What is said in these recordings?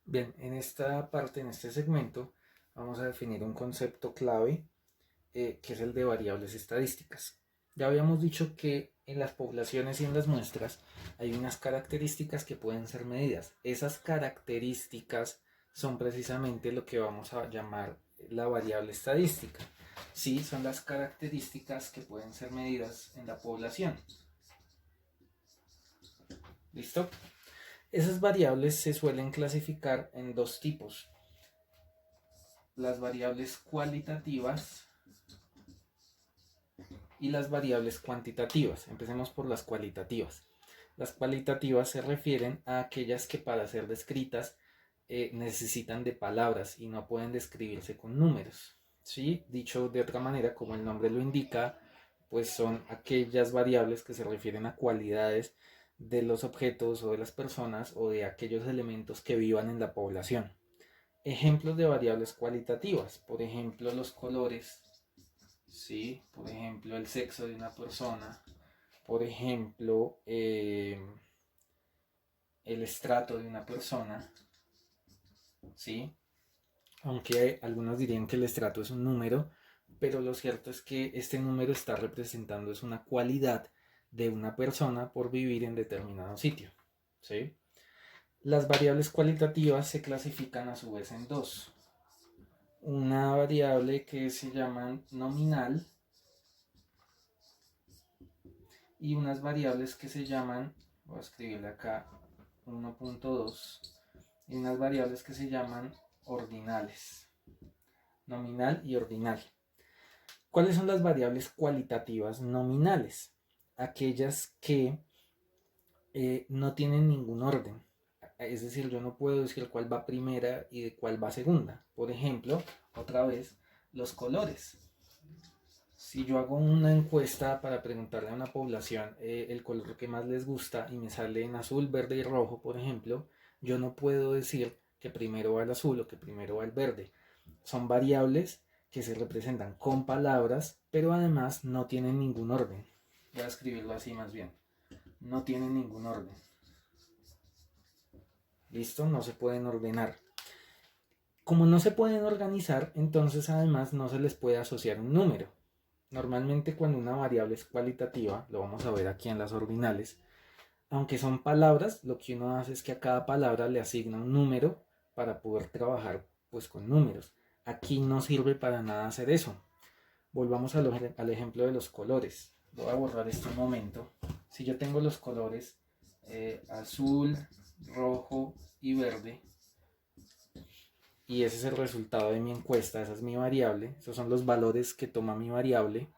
Bien, en esta parte, en este segmento, vamos a definir un concepto clave que es el de variables estadísticas. Ya habíamos dicho que en las poblaciones y en las muestras hay unas características que pueden ser medidas. Esas características son precisamente lo que vamos a llamar la variable estadística. Sí, son las características que pueden ser medidas en la población. ¿Listo? Esas variables se suelen clasificar en dos tipos: las variables cualitativas y las variables cuantitativas. Empecemos por las cualitativas. Las cualitativas se refieren a aquellas que para ser descritas necesitan de palabras y no pueden describirse con números. ¿Sí? Dicho de otra manera, como el nombre lo indica, pues son aquellas variables que se refieren a cualidades de los objetos o de las personas o de aquellos elementos que vivan en la población. Ejemplos de variables cualitativas, por ejemplo, los colores, ¿sí? Por ejemplo, el sexo de una persona, por ejemplo, el estrato de una persona, ¿sí? Aunque algunos dirían que el estrato es un número, pero lo cierto es que este número está representando es una cualidad de una persona por vivir en determinado sitio, ¿sí? Las variables cualitativas se clasifican a su vez en dos: una variable que se llama nominal y unas variables que se llaman, voy a escribirle acá 1.2, y unas variables que se llaman ordinales, nominal y ordinal. ¿Cuáles son las variables cualitativas nominales? Aquellas que no tienen ningún orden. Es decir, yo no puedo decir cuál va primera y de cuál va segunda. Por ejemplo, otra vez, los colores. Si yo hago una encuesta para preguntarle a una población el color que más les gusta y me sale en azul, verde y rojo, por ejemplo, yo no puedo decir que primero va el azul o que primero va el verde. Son variables que se representan con palabras, pero además no tienen ningún orden. Voy a escribirlo así más bien. No tienen ningún orden. ¿Listo? No se pueden ordenar. Como no se pueden organizar, entonces además no se les puede asociar un número. Normalmente cuando una variable es cualitativa, lo vamos a ver aquí en las ordinales, aunque son palabras, lo que uno hace es que a cada palabra le asigna un número para poder trabajar pues con números. Aquí no sirve para nada hacer eso. Volvamos al ejemplo de los colores. Voy a borrar esto un momento. Si yo tengo los colores azul, rojo y verde, y ese es el resultado de mi encuesta, esa es mi variable, esos son los valores que toma mi variable,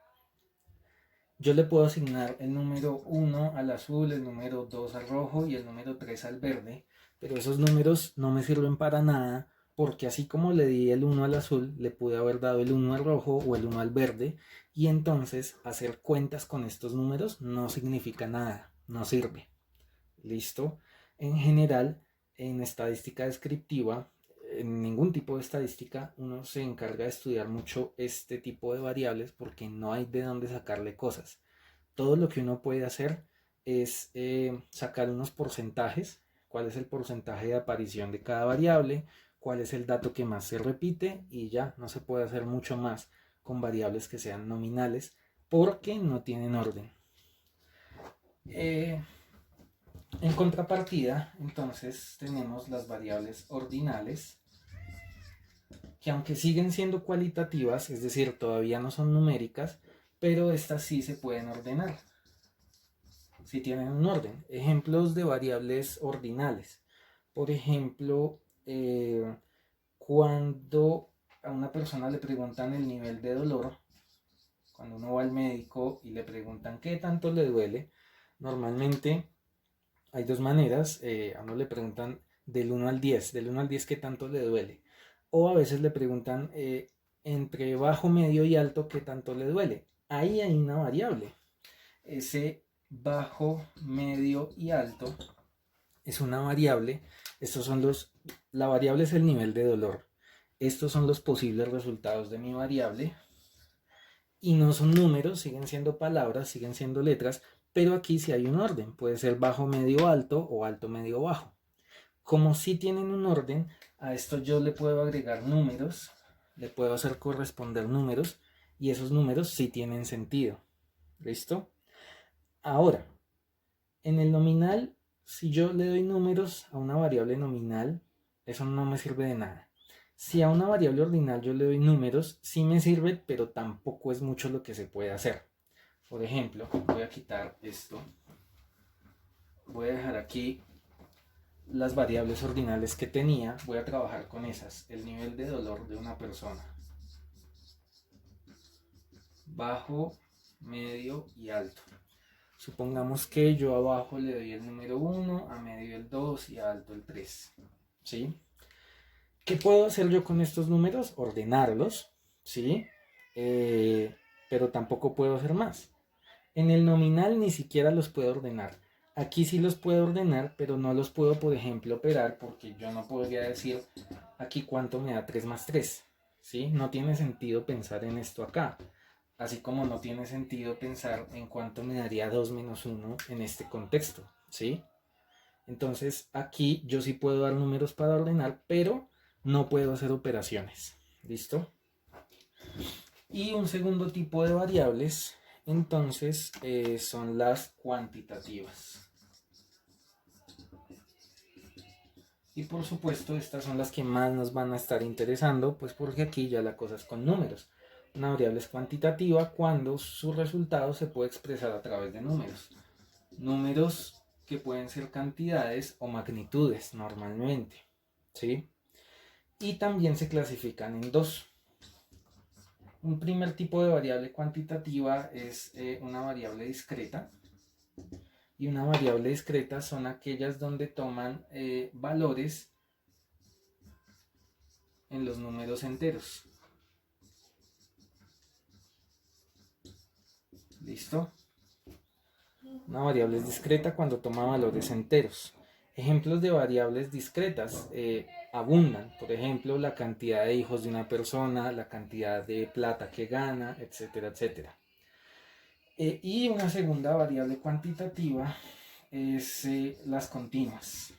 yo le puedo asignar el número 1 al azul, el número 2 al rojo y el número 3 al verde, pero esos números no me sirven para nada porque así como le di el 1 al azul, le pude haber dado el 1 al rojo o el 1 al verde, y entonces hacer cuentas con estos números no significa nada, no sirve. ¿Listo? En general, en estadística descriptiva, en ningún tipo de estadística, uno se encarga de estudiar mucho este tipo de variables porque no hay de dónde sacarle cosas. Todo lo que uno puede hacer es sacar unos porcentajes: cuál es el porcentaje de aparición de cada variable, cuál es el dato que más se repite, y ya no se puede hacer mucho más con variables que sean nominales porque no tienen orden. En contrapartida, entonces tenemos las variables ordinales, que aunque siguen siendo cualitativas, es decir, todavía no son numéricas, pero estas sí se pueden ordenar, sí tienen un orden. Ejemplos de variables ordinales: por ejemplo, cuando a una persona le preguntan el nivel de dolor, cuando uno va al médico y le preguntan qué tanto le duele, normalmente hay dos maneras. A uno le preguntan del 1 al 10 qué tanto le duele. O a veces le preguntan entre bajo, medio y alto qué tanto le duele. Ahí hay una variable. Ese bajo, medio y alto es una variable. La variable es el nivel de dolor. Estos son los posibles resultados de mi variable. Y no son números, siguen siendo palabras, siguen siendo letras, pero aquí sí hay un orden. Puede ser bajo, medio, alto o alto, medio, bajo. Como sí tienen un orden, a esto yo le puedo agregar números, le puedo hacer corresponder números y esos números sí tienen sentido. ¿Listo? Ahora, en el nominal, si yo le doy números a una variable nominal, eso no me sirve de nada. Si a una variable ordinal yo le doy números, sí me sirve, pero tampoco es mucho lo que se puede hacer. Por ejemplo, voy a quitar esto. Voy a dejar aquí las variables ordinales que tenía. Voy a trabajar con esas. El nivel de dolor de una persona. Bajo, medio y alto. Supongamos que yo abajo le doy el número 1, a medio el 2 y a alto el 3. ¿Sí? ¿Qué puedo hacer yo con estos números? Ordenarlos, ¿sí? Pero tampoco puedo hacer más. En el nominal ni siquiera los puedo ordenar. Aquí sí los puedo ordenar, pero no los puedo, por ejemplo, operar porque yo no podría decir aquí cuánto me da 3 más 3. ¿Sí? No tiene sentido pensar en esto acá. Así como no tiene sentido pensar en cuánto me daría 2 menos 1 en este contexto. ¿Sí? Entonces aquí yo sí puedo dar números para ordenar, pero no puedo hacer operaciones. ¿Listo? Y un segundo tipo de variables, entonces, son las cuantitativas. Y por supuesto, estas son las que más nos van a estar interesando, pues porque aquí ya la cosa es con números. Una variable es cuantitativa cuando su resultado se puede expresar a través de números. Números que pueden ser cantidades o magnitudes normalmente, ¿sí? Y también se clasifican en dos. Un primer tipo de variable cuantitativa es una variable discreta. Y una variable discreta son aquellas donde toman valores en los números enteros. ¿Listo? Una variable es discreta cuando toma valores enteros. Ejemplos de variables discretas abundan. Por ejemplo, la cantidad de hijos de una persona, la cantidad de plata que gana, etcétera, etcétera. Y una segunda variable cuantitativa es las continuas.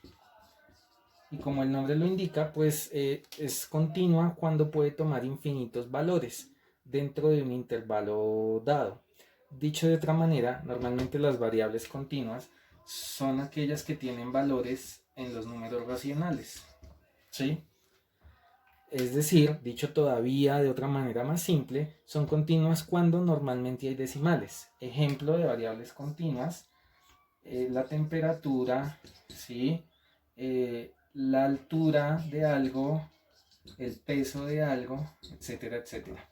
Y como el nombre lo indica, pues es continua cuando puede tomar infinitos valores dentro de un intervalo dado. Dicho de otra manera, normalmente las variables continuas son aquellas que tienen valores en los números racionales. ¿Sí? Es decir, dicho todavía de otra manera más simple, son continuas cuando normalmente hay decimales. Ejemplo de variables continuas, la temperatura, ¿sí? La altura de algo, el peso de algo, etcétera, etcétera.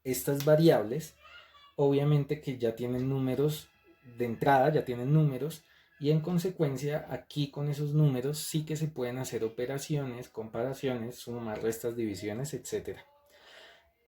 Estas variables, obviamente que ya tienen números de entrada, ya tienen números, y en consecuencia aquí con esos números sí que se pueden hacer operaciones, comparaciones, sumas, restas, divisiones, etcétera.